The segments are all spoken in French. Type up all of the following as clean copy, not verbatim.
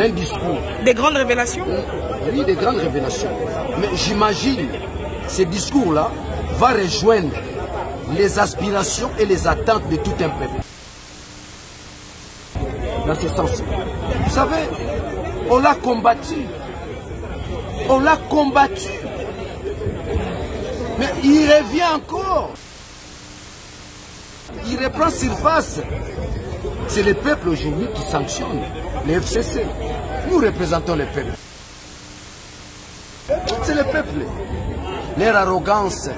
un discours. Des grandes révélations? Oui, des grandes révélations. Mais j'imagine, ce discours-là va rejoindre les aspirations et les attentes de tout un peuple. Dans ce sens. Vous savez, on l'a combattu. On l'a combattu. Mais il revient encore. Il reprend surface. C'est le peuple aujourd'hui qui sanctionne les FCC. Nous représentons le peuple. C'est le peuple. Leur arrogance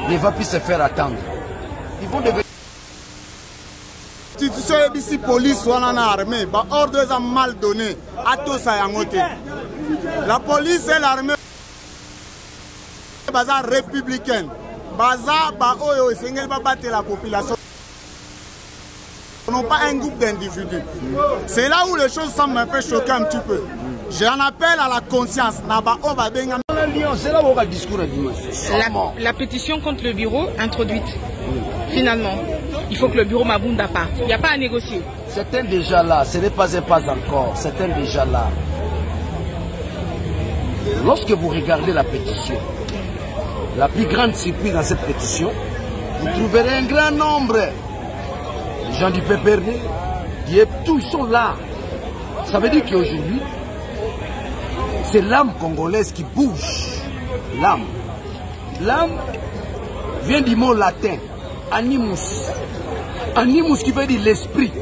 ne va plus se faire attendre. Ils vont devenir... L'institution ici, police ou en armée, ordre est mal donné à tous à Yangote. La police et l'armée sont républicaines. Ils la population. Non pas un groupe d'individus. C'est là où les choses semblent un peu choquer un petit peu. J'en appelle à la conscience. C'est là où on a le discours à dimanche. La pétition contre le bureau introduite. Finalement, il faut que le bureau Mabunda parte. Il n'y a pas à négocier. Certains déjà là, ce n'est pas un pas encore. Certains déjà là. Lorsque vous regardez la pétition, la plus grande surprise dans cette pétition, vous trouverez un grand nombre. Les gens du PPRD, tous ils sont là. Ça veut dire qu'aujourd'hui, c'est l'âme congolaise qui bouge. L'âme. L'âme vient du mot latin, animus. Animus qui veut dire l'esprit.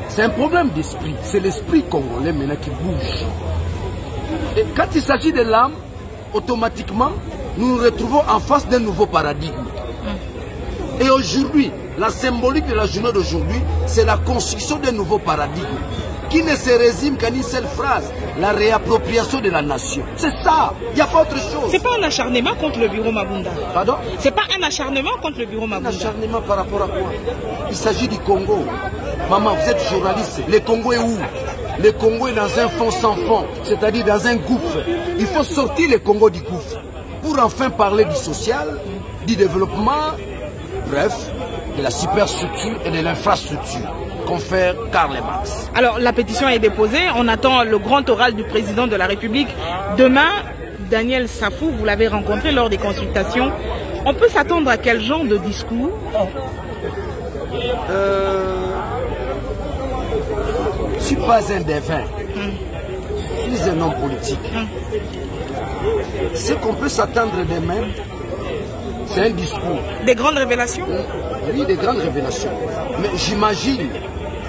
C'est un problème d'esprit. C'est l'esprit congolais maintenant qui bouge. Et quand il s'agit de l'âme, automatiquement, nous nous retrouvons en face d'un nouveau paradigme. Et aujourd'hui, la symbolique de la journée d'aujourd'hui, c'est la construction d'un nouveau paradigme qui ne se résume qu'à une seule phrase, la réappropriation de la nation. C'est ça, il n'y a pas autre chose. C'est pas un acharnement contre le bureau Mabunda. Pardon? C'est pas un acharnement contre le bureau Mabunda. Un acharnement par rapport à quoi? Il s'agit du Congo. Maman, vous êtes journaliste. Le Congo est où? Le Congo est dans un fond sans fond, c'est-à-dire dans un gouffre. Il faut sortir le Congo du gouffre pour enfin parler du social, du développement, bref, de la superstructure et de l'infrastructure. Confère Karl Marx. Alors la pétition est déposée, on attend le grand oral du président de la République. Demain, Daniel Safou, vous l'avez rencontré lors des consultations. On peut s'attendre à quel genre de discours? Je ne suis pas un devin. Je suis un homme politique. Ce qu'on peut s'attendre demain, c'est un discours. Des grandes révélations? Oui, des grandes révélations. Mais j'imagine,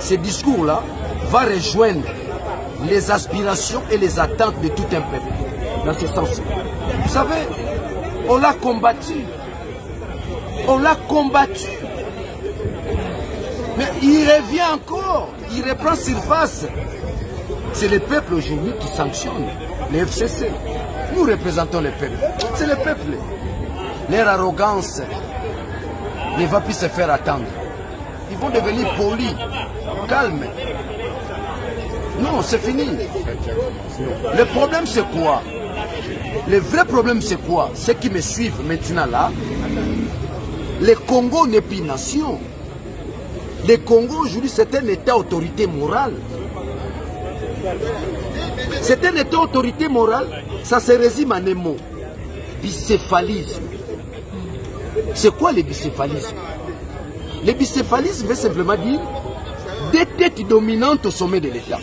ce discours-là va rejoindre les aspirations et les attentes de tout un peuple. Dans ce sens. Vous savez, on l'a combattu. On l'a combattu. Mais il revient encore. Il reprend surface. C'est le peuple aujourd'hui qui sanctionne les FCC. Nous représentons le peuple. C'est le peuple. Leur arrogance ne va plus se faire attendre. Ils vont devenir polis, calmes. Non, c'est fini. Le problème, c'est quoi? Le vrai problème, c'est quoi? Ceux qui me suivent maintenant là, le Congo n'est plus une nation. Le Congo, aujourd'hui, c'est un État autorité morale. C'est un État autorité morale, ça se résume en un mot. Bicéphalisme. C'est quoi le bicéphalisme? Le bicéphalisme veut simplement dire des têtes dominantes au sommet de l'État.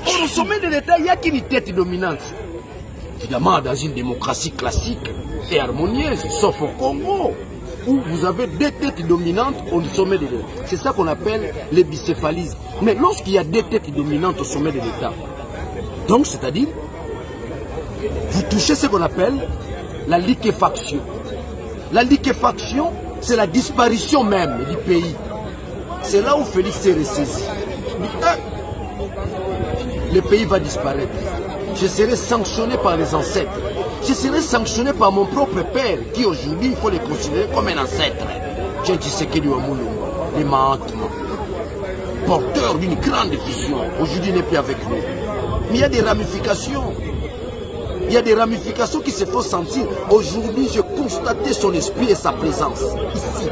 Or, au sommet de l'État, il n'y a qu'une tête dominante. Évidemment, dans une démocratie classique et harmonieuse, sauf au Congo, où vous avez des têtes dominantes au sommet de l'État. C'est ça qu'on appelle le bicéphalisme. Mais lorsqu'il y a des têtes dominantes au sommet de l'État, donc c'est-à-dire, vous touchez ce qu'on appelle la liquéfaction. La liquéfaction, c'est la disparition même du pays. C'est là où Félix s'est ressaisi. Le pays va disparaître. Je serai sanctionné par les ancêtres. Je serai sanctionné par mon propre père, qui aujourd'hui, il faut le considérer comme un ancêtre. Tiens, Tshisekedi Wamulumba, les Mahatma, porteur d'une grande vision, aujourd'hui n'est plus avec nous. Mais il y a des ramifications. Il y a des ramifications qui se font sentir. Aujourd'hui, j'ai constaté son esprit et sa présence ici.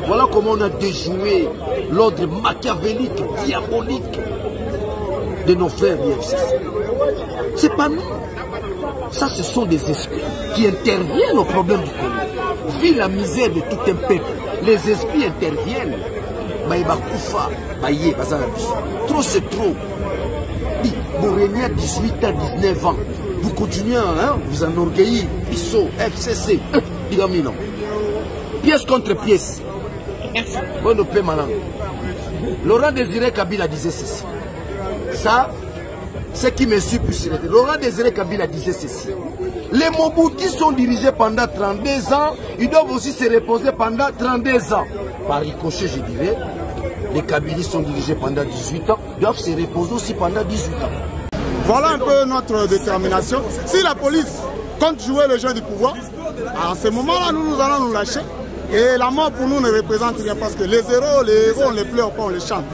Voilà comment on a déjoué l'ordre machiavélique, diabolique de nos frères du FCC. C'est pas nous. Ça, ce sont des esprits qui interviennent au problème du Congo. Vu la misère de tout un peuple, les esprits interviennent. Trop, c'est trop. Vous régnez à 18 à 19 ans. Vous continuez à vous enorgueillir. Pisso, FCC. Pièce contre pièce. Bon, paix malin. Laurent Désiré Kabila disait ceci. Ça, ce qui me suit plus. Laurent Désiré Kabila disait ceci. Les Mobutu sont dirigés pendant 32 ans. Ils doivent aussi se reposer pendant 32 ans. Par ricochet, je dirais, les Kabilis sont dirigés pendant 18 ans. Ils doivent se reposer aussi pendant 18 ans. Voilà un peu notre détermination. Si la police compte jouer le jeu du pouvoir, à ce moment-là, nous allons nous lâcher. Et la mort pour nous ne représente rien parce que les héros, on les pleure pas, on les chante.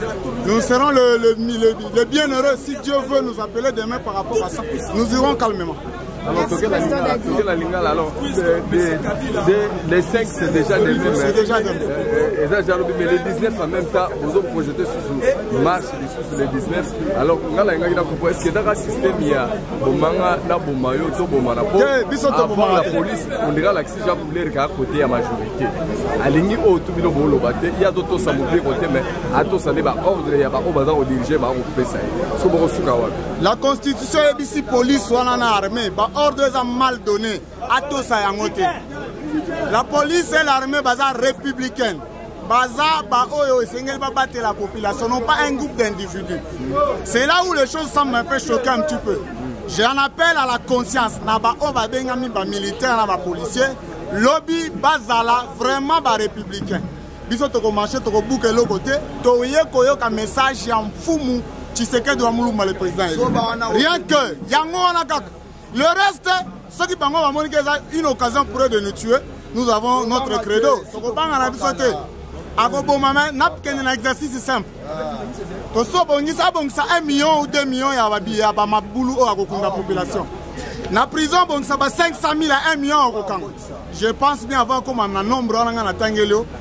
Nous serons le bienheureux si Dieu veut nous appeler demain par rapport à ça. Nous irons calmement. Alors, les 5 c'est déjà des C'est déjà des mais les 19 en même temps, vous avez projeté sur marche sur les 19. Alors, est-ce que dans le système, il y a avant la police, on dira l'accès à côté à majorité. À l'ingé au tout le monde, il y a d'autres samoudiers côté, mais à tous les ordres, il y a pas au diriger, la constitution est ici police ou en armée. Ordre est mal donné à tous à Yangote. La police et l'armée républicaine. La population, non pas un groupe d'individus. C'est là où les choses semblent un peu choquer un petit peu. J'en appelle à la conscience. Militaires, policiers, lobby, bazala, vraiment républicain. Biso toko marché, toko bouke l'autre côté, toye koyo ka message en foumou, Tshisekedi doit moulouma le président. Rien que, yango anakak. Le reste, ceux qui pensent qu'il une occasion pour eux de nous tuer, nous avons notre credo. Un exercice simple. Ça 1 million ou 2 millions de la population. Dans la prison, ça va 500 000 à 1 million. Je pense bien avant comme un nombre,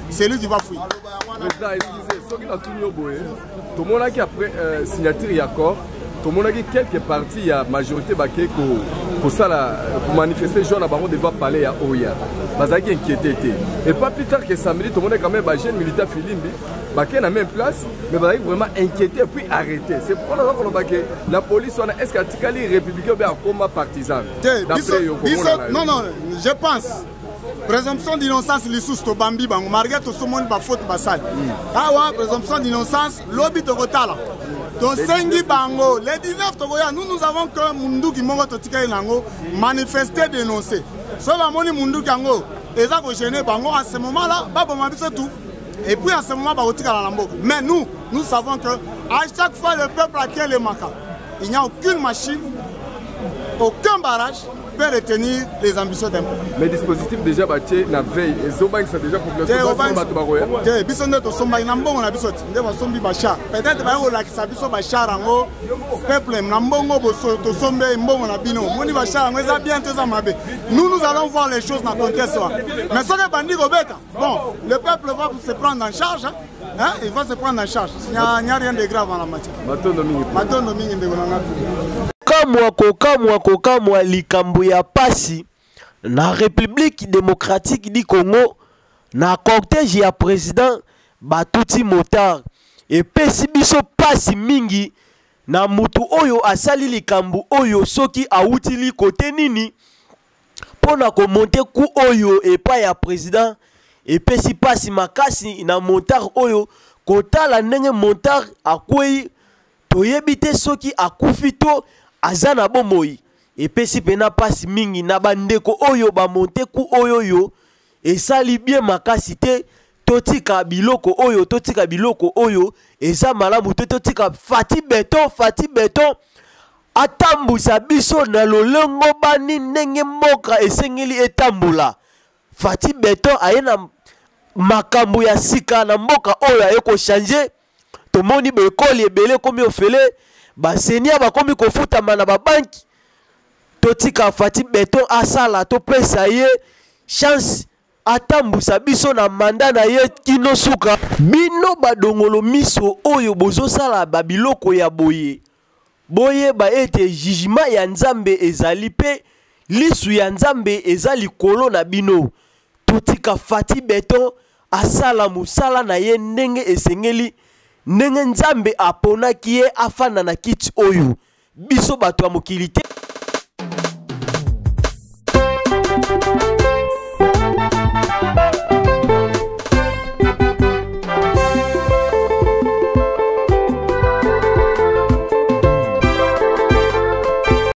c'est lui qui va fouiller. Tout le monde qui après signature et accord. Tout le monde a quelques parties, il y a majorité pour manifester, les gens devoir parler à Oya. Parce qu'ils inquiétés. Et pas plus tard que samedi, tout le monde a quand même un jeune militaire Filimbi, qui est à la même place, mais ils sont vraiment inquiétés et puis arrêtés. C'est pourquoi la police, est-ce qu'elle est républicaine ou un combat partisan? Non, non, je pense. Présomption d'innocence, les sous to bambi bango marguerite to somoni ba faute basal. Ah ouais, présomption d'innocence, lobby to kotala. Donc sengi bango, les 19 togoya, nous avons que mundu qui mongo to tika nango manifester dénoncer. So la moni mundu kango, eza ko gêner bango à ce moment-là, ba bon mabiso tout. Et puis à ce moment ba kotika la lambo. Mais nous savons que à chaque fois le peuple a quel maka. Il n'y a aucune machine, aucun barrage peut retenir les ambitions d'un peuple. Les dispositifs déjà battus la veille, et Zobank c'est déjà population. Peut-être nous allons voir les choses dans le contexte. Mais ce que bandit bon, le peuple va se prendre en charge. Hein? Il va se prendre en charge. Il n'y a rien de grave en la matière. Kokamwa likambo ya pasi na République démocratique du Congo na cortège ya président batuti motard et pesi biso pasi mingi na mutu oyo asali likambo oyo soki awutili kote nini pona ko monter ku oyo epa ya président et pesi pasi makasi na motard oyo kotala ndenge motard akwei toyebite soki akufi to azana bomoi et pesi pena pasi mingi na bandeko oyo ba monte ku oyo yo esali bien makasi te totika biloko oyo eza malamu te totika fati beton atambusa biso na lolongo bani ndenge mboka esengeli etambula fati beton ayena makambo ya sika na mboka oyo ayeko changer tomoni bekoli ebele komi ofele basenia bakomi kofutama na babanki totika fati beton asala to pesa ye chance atambusa biso na manda na ye kino suka bino badongolo miso oyo bozo sala babiloko ya boye boye ba ete jugement ya Nzambe ezali pe lisu ya Nzambe ezali kolo na bino. Totika Fati Beton asala musala na ye ndenge esengeli ndenge Nzambe apona kiye afana na kiti oyo biso bato ya mokili te.